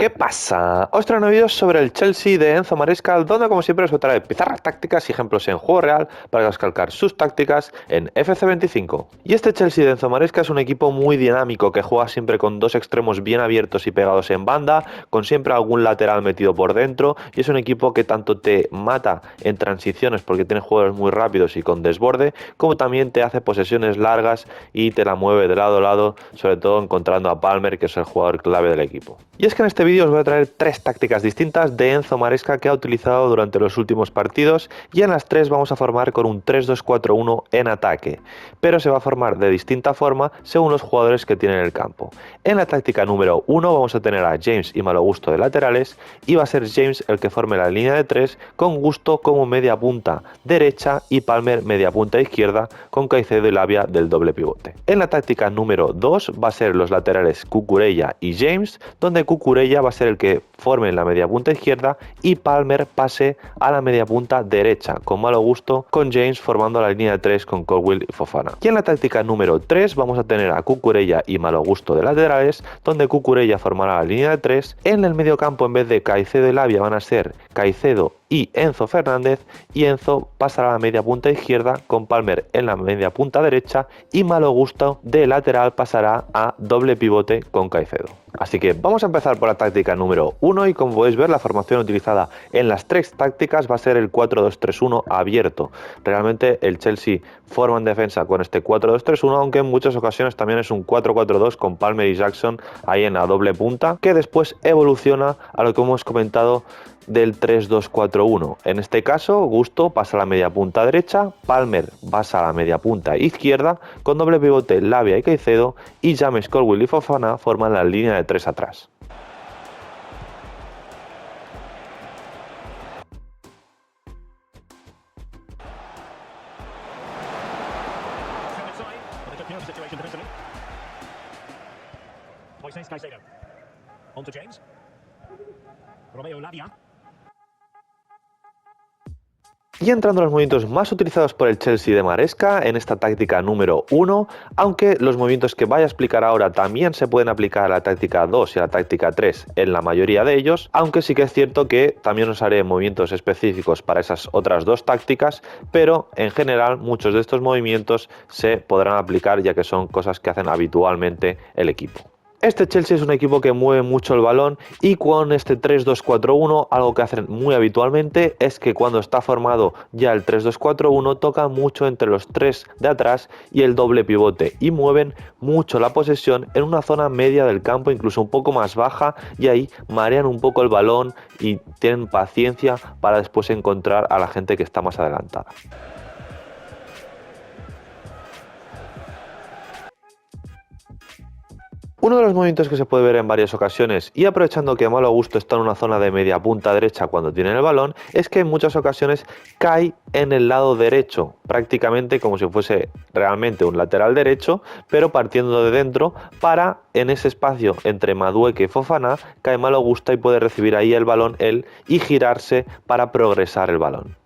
¿Qué pasa? Os traigo vídeos sobre el Chelsea de Enzo Maresca, donde como siempre os voy a traer pizarras tácticas y ejemplos en juego real para calcar sus tácticas en FC25. Y este Chelsea de Enzo Maresca es un equipo muy dinámico que juega siempre con dos extremos bien abiertos y pegados en banda, con siempre algún lateral metido por dentro, y es un equipo que tanto te mata en transiciones porque tiene jugadores muy rápidos y con desborde, como también te hace posesiones largas y te la mueve de lado a lado, sobre todo encontrando a Palmer, que es el jugador clave del equipo. Y es que en este vídeo os voy a traer tres tácticas distintas de Enzo Maresca que ha utilizado durante los últimos partidos, y en las tres vamos a formar con un 3-2-4-1 en ataque, pero se va a formar de distinta forma según los jugadores que tienen el campo. En la táctica número 1 vamos a tener a James y Malo Gusto de laterales, y va a ser James el que forme la línea de 3 con Gusto como media punta derecha y Palmer media punta izquierda, con Caicedo y Lavia del doble pivote. En la táctica número 2 va a ser los laterales Cucurella y James, donde Cucurella va a ser el que forme la media punta izquierda y Palmer pase a la media punta derecha con Malo Gusto, con James formando la línea de 3 con Colwill y Fofana. Y en la táctica número 3 vamos a tener a Cucurella y Malo Gusto de laterales, donde Cucurella formará la línea de 3. En el medio campo, en vez de Caicedo y Lavia, van a ser Caicedo y Enzo Fernández, y Enzo pasará a la media punta izquierda con Palmer en la media punta derecha, y Malo Gusto de lateral pasará a doble pivote con Caicedo. Así que vamos a empezar por la táctica número 1, y como podéis ver, la formación utilizada en las tres tácticas va a ser el 4-2-3-1 abierto. Realmente el Chelsea forma en defensa con este 4-2-3-1, aunque en muchas ocasiones también es un 4-4-2 con Palmer y Jackson ahí en la doble punta, que después evoluciona a lo que hemos comentado del 3-2-4-1. En este caso, Gusto pasa a la media punta derecha, Palmer pasa a la media punta izquierda, con doble pivote Lavia y Caicedo, y James, Colwill y Fofana forman la línea de 3 atrás. Caicedo. On to James. Romeo Lavia. Y entrando a los movimientos más utilizados por el Chelsea de Maresca en esta táctica número 1, aunque los movimientos que voy a explicar ahora también se pueden aplicar a la táctica 2 y a la táctica 3 en la mayoría de ellos, aunque sí que es cierto que también os haré movimientos específicos para esas otras dos tácticas, pero en general muchos de estos movimientos se podrán aplicar ya que son cosas que hacen habitualmente el equipo. Este Chelsea es un equipo que mueve mucho el balón, y con este 3-2-4-1 algo que hacen muy habitualmente es que cuando está formado ya el 3-2-4-1 toca mucho entre los tres de atrás y el doble pivote, y mueven mucho la posesión en una zona media del campo, incluso un poco más baja, y ahí marean un poco el balón y tienen paciencia para después encontrar a la gente que está más adelantada. Uno de los movimientos que se puede ver en varias ocasiones, y aprovechando que Malo Gusto está en una zona de media punta derecha cuando tiene el balón, es que en muchas ocasiones cae en el lado derecho, prácticamente como si fuese realmente un lateral derecho, pero partiendo de dentro, para en ese espacio entre Madueque y Fofana cae Malo Gusto y puede recibir ahí el balón él y girarse para progresar el balón.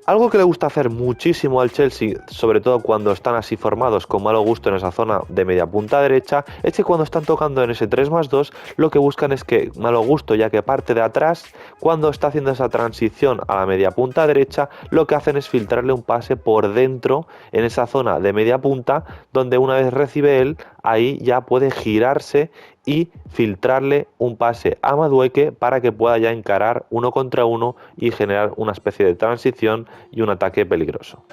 Algo que le gusta hacer muchísimo al Chelsea, sobre todo cuando están así formados con Malo Gusto en esa zona de media punta derecha, es que cuando están tocando en ese 3+2, lo que buscan es que Malo Gusto, ya que parte de atrás, cuando está haciendo esa transición a la media punta derecha, lo que hacen es filtrarle un pase por dentro en esa zona de media punta, donde una vez recibe él, ahí ya puede girarse y filtrarle un pase a Madueque para que pueda ya encarar 1 contra 1 y generar una especie de transición y un ataque peligroso.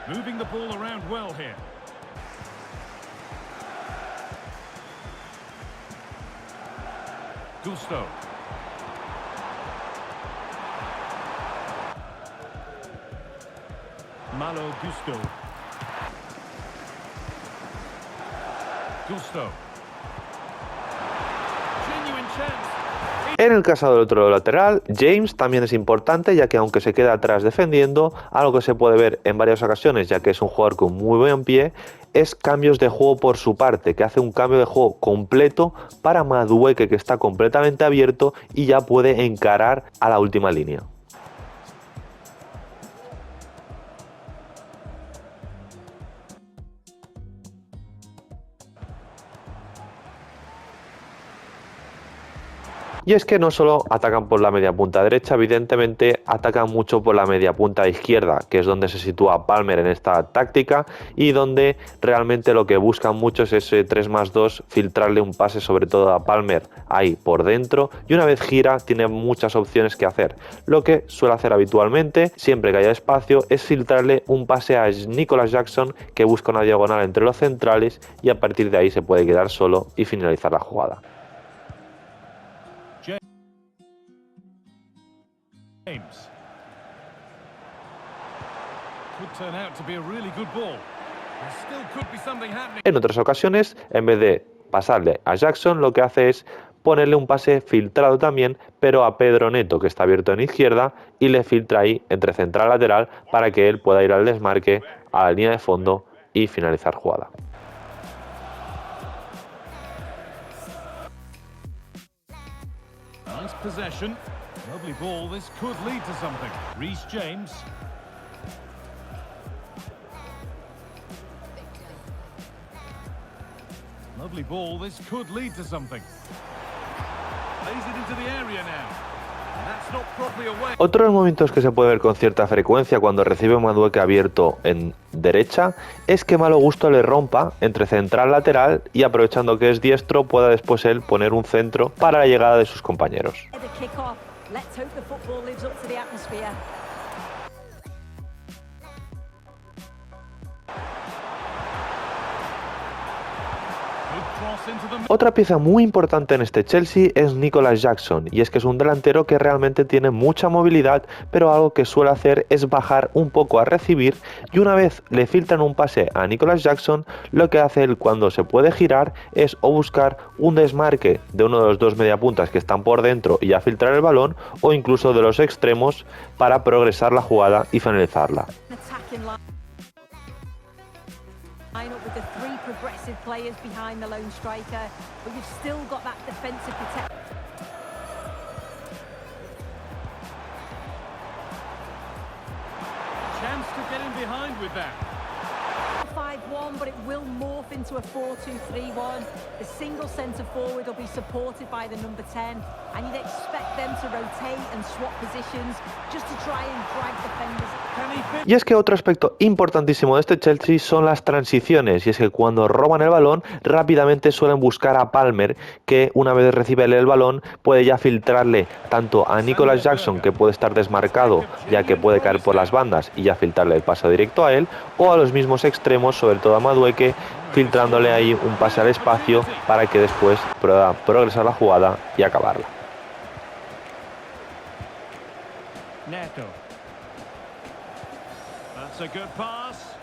Moving the ball around well here. Gusto. Malo Gusto. Gusto. Genuine chance. En el caso del otro lateral, James también es importante, ya que aunque se queda atrás defendiendo, algo que se puede ver en varias ocasiones, ya que es un jugador con muy buen pie, es cambios de juego por su parte, que hace un cambio de juego completo para Madueke, que está completamente abierto y ya puede encarar a la última línea. Y es que no solo atacan por la media punta derecha, evidentemente atacan mucho por la media punta izquierda, que es donde se sitúa Palmer en esta táctica y donde realmente lo que buscan mucho es ese 3+2, filtrarle un pase sobre todo a Palmer ahí por dentro, y una vez gira tiene muchas opciones que hacer. Lo que suele hacer habitualmente, siempre que haya espacio, es filtrarle un pase a Nicolas Jackson, que busca una diagonal entre los centrales, y a partir de ahí se puede quedar solo y finalizar la jugada. James. Could turn out to be a really good ball. There still could be something happening. En otras ocasiones, en vez de pasarle a Jackson, lo que hace es ponerle un pase filtrado también, pero a Pedro Neto, que está abierto en izquierda, y le filtra ahí entre central y lateral para que él pueda ir al desmarque, a la línea de fondo y finalizar jugada. Nice possession. Lovely ball. This could lead to something. Reece James. Lovely ball. This could lead to something. Plays it into the area now. And that's not properly away. Otro de los momentos que se puede ver con cierta frecuencia cuando recibe un Madueke abierto en derecha es que Malo Gusto le rompa entre central y lateral y, aprovechando que es diestro, pueda después él poner un centro para la llegada de sus compañeros. Let's hope the football lives up to the atmosphere. Otra pieza muy importante en este Chelsea es Nicolas Jackson, y es que es un delantero que realmente tiene mucha movilidad, pero algo que suele hacer es bajar un poco a recibir, y una vez le filtran un pase a Nicolas Jackson, lo que hace él cuando se puede girar es o buscar un desmarque de uno de los dos mediapuntas que están por dentro y ya filtrar el balón, o incluso de los extremos para progresar la jugada y finalizarla. Line up with the three progressive players behind the lone striker, but you've still got that defensive protection. Chance to get in behind with that. 5-1, but it will morph into a 4-2-3-1. The single centre forward will be supported by the number 10, and you'd expect them to rotate and swap positions just to try and drag defenders. Y es que otro aspecto importantísimo de este Chelsea son las transiciones, y es que cuando roban el balón rápidamente suelen buscar a Palmer, que una vez recibe el balón puede ya filtrarle tanto a Nicolas Jackson, que puede estar desmarcado ya que puede caer por las bandas, y ya filtrarle el paso directo a él, o a los mismos extremos, sobre todo a Madueke, filtrándole ahí un pase al espacio para que después pueda progresar la jugada y acabarla. Neto. That's a good pass.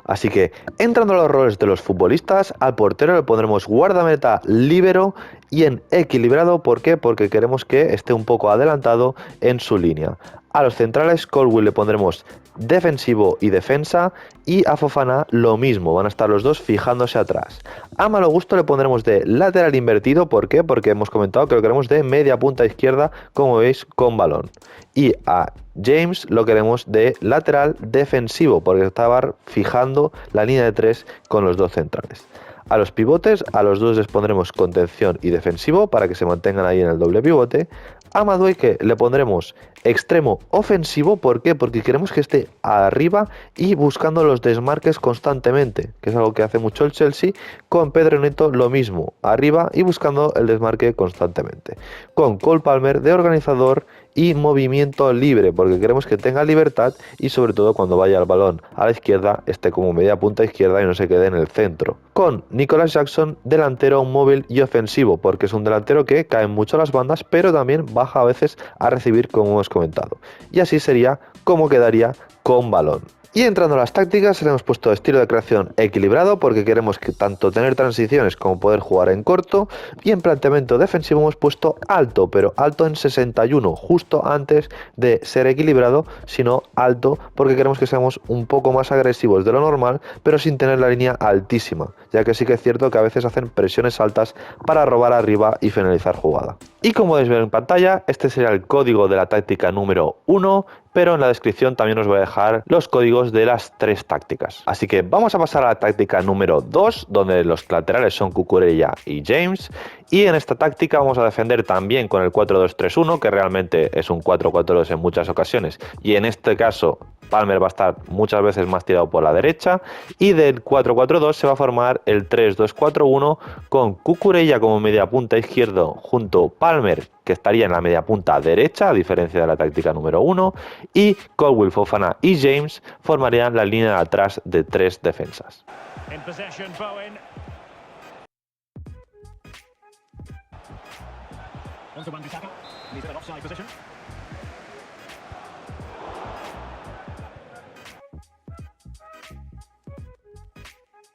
Así que, entrando a los roles de los futbolistas, al portero le pondremos guardameta, líbero y en equilibrado. ¿Por qué? Porque queremos que esté un poco adelantado en su línea. A los centrales, Colwill le pondremos defensivo y defensa, y a Fofana lo mismo, van a estar los dos fijándose atrás. A Malo Gusto le pondremos de lateral invertido. ¿Por qué? Porque hemos comentado que lo queremos de media punta izquierda, como veis, con balón. Y a James lo queremos de lateral defensivo, porque estaba fijando la línea de 3 con los dos centrales. A los pivotes, a los dos les pondremos contención y defensivo para que se mantengan ahí en el doble pivote. A Madueke le pondremos extremo ofensivo. ¿Por qué? Porque queremos que esté arriba y buscando los desmarques constantemente, que es algo que hace mucho el Chelsea. Con Pedro Neto lo mismo, arriba y buscando el desmarque constantemente. Con Cole Palmer de organizador y movimiento libre, porque queremos que tenga libertad y sobre todo cuando vaya el balón a la izquierda esté como media punta izquierda y no se quede en el centro. Con Nicolas Jackson, delantero móvil y ofensivo, porque es un delantero que cae mucho a las bandas, pero también baja a veces a recibir, como hemos comentado. Y así sería como quedaría con balón. Y entrando a las tácticas, le hemos puesto estilo de creación equilibrado porque queremos que tanto tener transiciones como poder jugar en corto, y en planteamiento defensivo hemos puesto alto, pero alto en 61, justo antes de ser equilibrado, sino alto porque queremos que seamos un poco más agresivos de lo normal, pero sin tener la línea altísima, ya que sí que es cierto que a veces hacen presiones altas para robar arriba y finalizar jugada. Y como podéis ver en pantalla, este sería el código de la táctica número 1, pero en la descripción también os voy a dejar los códigos de las 3 tácticas. Así que vamos a pasar a la táctica número 2, donde los laterales son Cucurella y James, y en esta táctica vamos a defender también con el 4-2-3-1, que realmente es un 4-4-2 en muchas ocasiones, y en este caso Palmer va a estar muchas veces más tirado por la derecha, y del 4-4-2 se va a formar el 3-2-4-1 con Cucurella como media punta izquierdo junto Palmer, que estaría en la media punta derecha, a diferencia de la táctica número 1, y Colwill, Fofana y James formarían la línea de atrás de 3 defensas.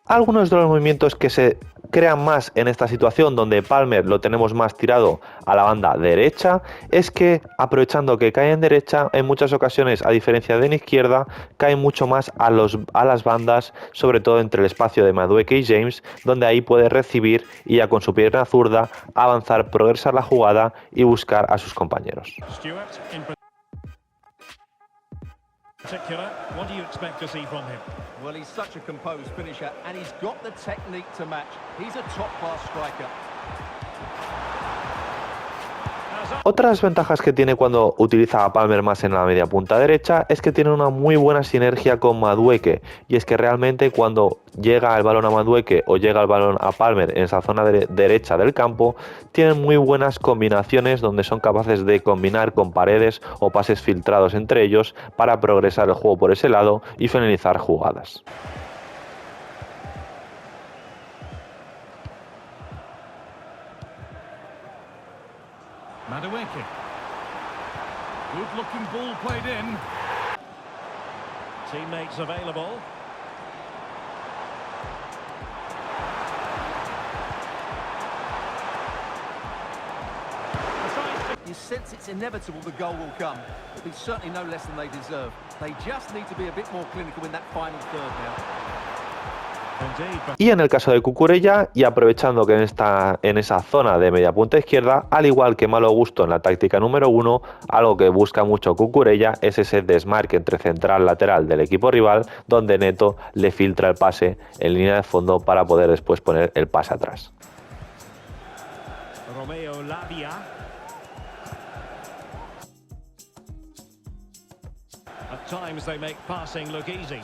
Algunos de los movimientos que se crean más en esta situación, donde Palmer lo tenemos más tirado a la banda derecha, es que aprovechando que cae en derecha, en muchas ocasiones, a diferencia de en izquierda, cae mucho más a las bandas, sobre todo entre el espacio de Madueke y James, donde ahí puede recibir y ya con su pierna zurda avanzar, progresar la jugada y buscar a sus compañeros. What do you expect to see from him? Well, he's such a composed finisher, and he's got the technique to match. He's a top-class striker. Otras ventajas que tiene cuando utiliza a Palmer más en la media punta derecha es que tiene una muy buena sinergia con Madueke, y es que realmente cuando llega el balón a Madueke o llega el balón a Palmer en esa zona derecha del campo, tienen muy buenas combinaciones donde son capaces de combinar con paredes o pases filtrados entre ellos para progresar el juego por ese lado y finalizar jugadas. Madueke. Good looking ball played in. Teammates available. You sense it's inevitable the goal will come. It'll be certainly no less than they deserve. They just need to be a bit more clinical in that final third now. Y en el caso de Cucurella, y aprovechando que en esa zona de media punta izquierda, al igual que Malo Gusto en la táctica número 1, algo que busca mucho Cucurella es ese desmarque entre central lateral del equipo rival, donde Neto le filtra el pase en línea de fondo para poder después poner el pase atrás. Romeo Lavia. At times they make passing look easy.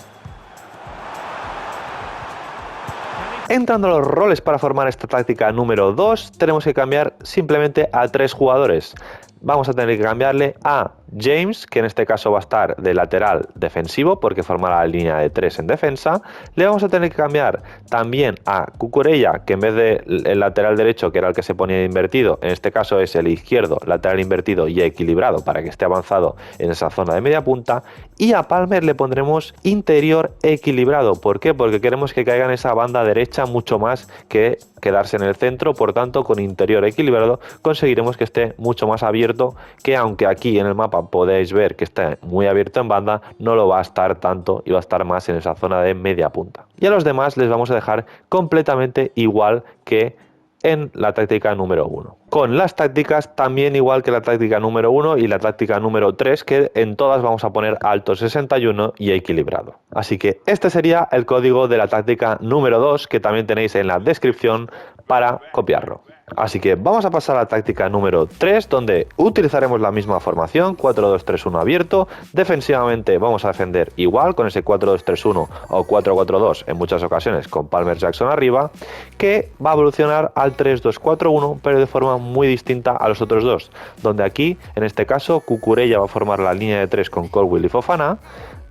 Entrando a los roles para formar esta táctica número 2, tenemos que cambiar simplemente a 3 jugadores. Vamos a tener que cambiarle a James, que en este caso va a estar de lateral defensivo porque formará la línea de 3 en defensa. Le vamos a tener que cambiar también a Cucurella, que en vez del lateral derecho, que era el que se ponía invertido, en este caso es el izquierdo, lateral invertido y equilibrado para que esté avanzado en esa zona de media punta. Y a Palmer le pondremos interior equilibrado. ¿Por qué? Porque queremos que caiga en esa banda derecha mucho más que quedarse en el centro. Por tanto, con interior equilibrado conseguiremos que esté mucho más abierto, que aunque aquí en el mapa podéis ver que está muy abierto en banda, no lo va a estar tanto y va a estar más en esa zona de media punta. Y a los demás les vamos a dejar completamente igual que en la táctica número 1. Con las tácticas también igual que la táctica número 1 y la táctica número 3, que en todas vamos a poner alto 61 y equilibrado. Así que este sería el código de la táctica número 2, que también tenéis en la descripción para copiarlo. Así que vamos a pasar a la táctica número 3, donde utilizaremos la misma formación, 4-2-3-1 abierto. Defensivamente vamos a defender igual con ese 4-2-3-1 o 4-4-2 en muchas ocasiones con Palmer Jackson arriba, que va a evolucionar al 3-2-4-1, pero de forma muy distinta a los otros dos, donde aquí, en este caso, Cucurella va a formar la línea de 3 con Colwill y Fofana.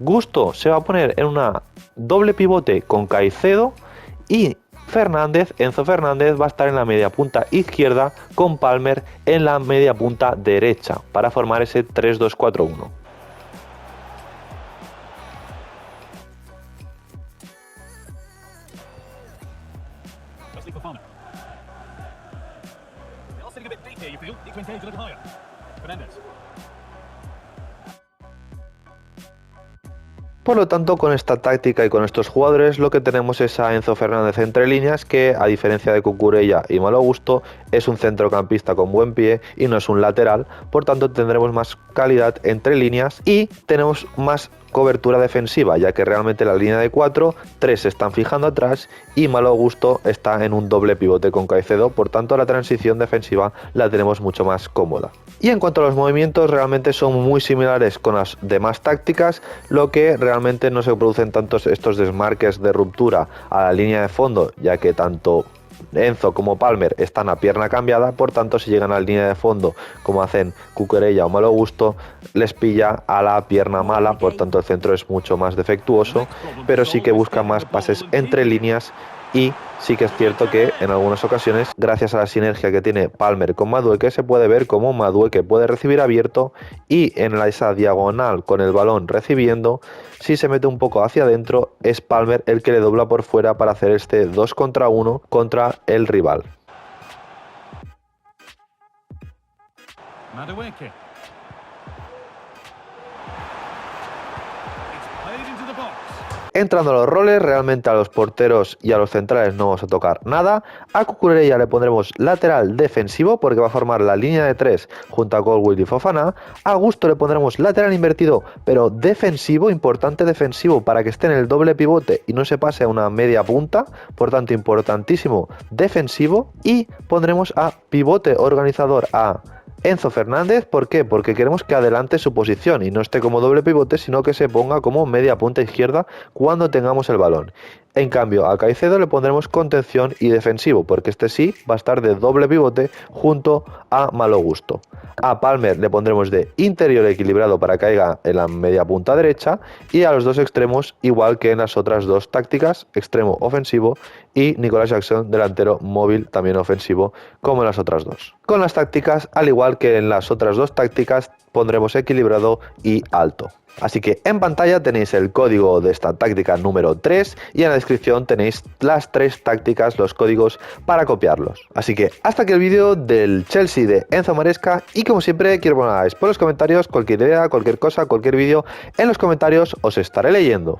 Gusto se va a poner en una doble pivote con Caicedo, y Enzo Fernández va a estar en la media punta izquierda con Palmer en la media punta derecha para formar ese 3-2-4-1. Getting a bit deep here, you feel? Need to engage a little higher. Fernandes. Por lo tanto, con esta táctica y con estos jugadores lo que tenemos es a Enzo Fernández entre líneas, que a diferencia de Cucurella y Malo Gusto es un centrocampista con buen pie y no es un lateral, por tanto tendremos más calidad entre líneas y tenemos más cobertura defensiva, ya que realmente la línea de 4, 3 se están fijando atrás y Malo Gusto está en un doble pivote con Caicedo, por tanto la transición defensiva la tenemos mucho más cómoda. Y en cuanto a los movimientos, realmente son muy similares con las demás tácticas, lo que realmente no se producen tantos estos desmarques de ruptura a la línea de fondo, ya que tanto Enzo como Palmer están a pierna cambiada, por tanto si llegan a la línea de fondo como hacen Cucurella o Malo Gusto, les pilla a la pierna mala, por tanto el centro es mucho más defectuoso, pero sí que busca más pases entre líneas. Y sí que es cierto que en algunas ocasiones, gracias a la sinergia que tiene Palmer con Madueke, se puede ver cómo Madueke puede recibir abierto y en esa diagonal con el balón recibiendo, si se mete un poco hacia adentro, es Palmer el que le dobla por fuera para hacer este 2 contra 1 contra el rival. Madueke. It's played into the box. Entrando a los roles, realmente a los porteros y a los centrales no vamos a tocar nada. A Cucurella le pondremos lateral defensivo porque va a formar la línea de 3 junto a Colwill y Fofana. A Gusto le pondremos lateral invertido pero defensivo, importante defensivo para que esté en el doble pivote y no se pase a una media punta, por tanto importantísimo defensivo. Y pondremos a pivote organizador a Enzo Fernández. ¿Por qué? Porque queremos que adelante su posición y no esté como doble pivote, sino que se ponga como media punta izquierda cuando tengamos el balón. En cambio, a Caicedo le pondremos contención y defensivo, porque este sí va a estar de doble pivote junto a Malo Gusto. A Palmer le pondremos de interior equilibrado para que caiga en la media punta derecha, y a los dos extremos, igual que en las otras dos tácticas, extremo ofensivo y Nicolas Jackson, delantero móvil, también ofensivo, como en las otras dos. Con las tácticas, al igual que en las otras dos tácticas, pondremos equilibrado y alto. Así que en pantalla tenéis el código de esta táctica número 3 y en la descripción tenéis las 3 tácticas, los códigos para copiarlos. Así que hasta aquí el vídeo del Chelsea de Enzo Maresca, y como siempre quiero que ponáis por los comentarios cualquier idea, cualquier cosa, cualquier vídeo en los comentarios, os estaré leyendo.